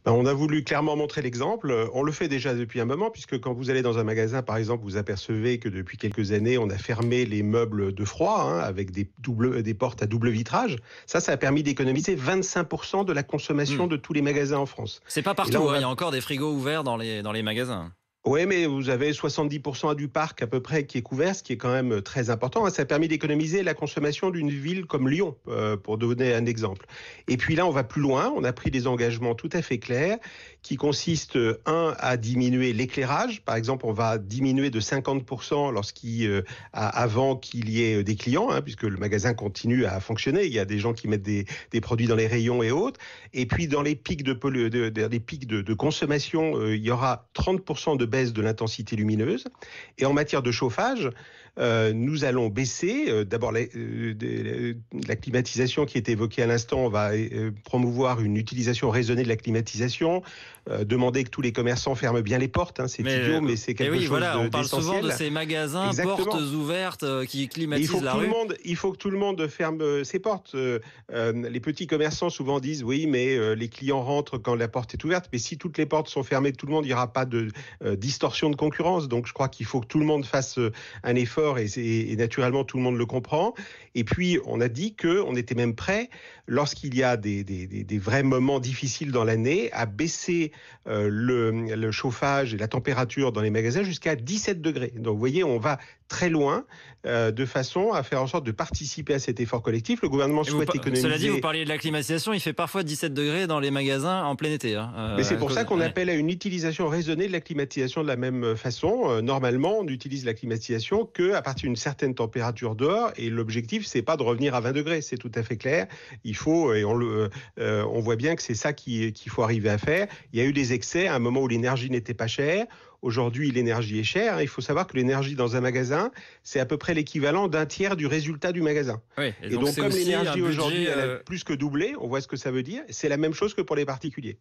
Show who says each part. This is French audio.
Speaker 1: On a voulu clairement montrer l'exemple. On le fait déjà depuis un moment, puisque quand vous allez dans un magasin, par exemple, vous apercevez que depuis quelques années, on a fermé les meubles de froid avec des portes à double vitrage. Ça a permis d'économiser 25% de la consommation
Speaker 2: Hmm.
Speaker 1: de tous les magasins en France.
Speaker 2: C'est pas
Speaker 1: Et là,
Speaker 2: partout,
Speaker 1: on
Speaker 2: hein. Il
Speaker 1: va
Speaker 2: y a encore des frigos ouverts dans les magasins.
Speaker 1: Oui, mais vous avez 70% du parc à peu près qui est couvert, ce qui est quand même très important. Ça a permis d'économiser la consommation d'une ville comme Lyon, pour donner un exemple. Et puis là, on va plus loin. On a pris des engagements tout à fait clairs qui consistent, à diminuer l'éclairage. Par exemple, on va diminuer de 50% avant qu'il y ait des clients, puisque le magasin continue à fonctionner. Il y a des gens qui mettent des produits dans les rayons et autres. Et puis, dans les pics de consommation, il y aura 30% de baisse de l'intensité lumineuse. Et en matière de chauffage, nous allons baisser, d'abord la climatisation qui est évoquée à l'instant. On va promouvoir une utilisation raisonnée de la climatisation, demander que tous les commerçants ferment bien les portes. C'est idiot, mais c'est quelque
Speaker 2: oui,
Speaker 1: chose
Speaker 2: voilà, on parle souvent de
Speaker 1: d'essentiel.
Speaker 2: ces magasins
Speaker 1: Exactement.
Speaker 2: portes ouvertes qui
Speaker 1: Et
Speaker 2: climatisent la rue.
Speaker 1: il faut que tout le monde ferme ses portes. Les petits commerçants souvent disent oui, mais les clients rentrent quand la porte est ouverte. Mais si toutes les portes sont fermées de tout le monde, il n'y aura pas de distorsion de concurrence. Donc je crois qu'il faut que tout le monde fasse un effort et naturellement tout le monde le comprend. Et puis on a dit qu'on était même prêt, lorsqu'il y a des vrais moments difficiles dans l'année, à baisser le chauffage et la température dans les magasins jusqu'à 17 degrés. Donc vous voyez, on va très loin, de façon à faire en sorte de participer à cet effort collectif. Le gouvernement souhaite économiser.
Speaker 2: Cela dit, vous parliez de la climatisation, il fait parfois 17 degrés dans les magasins en plein été.
Speaker 1: Mais c'est pour ça qu'on
Speaker 2: Ouais.
Speaker 1: appelle à une utilisation raisonnée de la climatisation de la même façon. Normalement, on n'utilise la climatisation qu'à partir d'une certaine température dehors, et l'objectif, c'est pas de revenir à 20 degrés, c'est tout à fait clair. Il faut, et on voit bien que c'est ça qu'il faut arriver à faire. Il y a eu des excès à un moment où l'énergie n'était pas chère. Aujourd'hui, l'énergie est chère. Il faut savoir que l'énergie dans un magasin, c'est à peu près l'équivalent d'un tiers du résultat du magasin.
Speaker 2: Oui,
Speaker 1: Et donc
Speaker 2: c'est
Speaker 1: comme
Speaker 2: aussi
Speaker 1: l'énergie
Speaker 2: un
Speaker 1: aujourd'hui,
Speaker 2: budget.
Speaker 1: elle a plus que doublé, on voit ce que ça veut dire. C'est la même chose que pour les particuliers.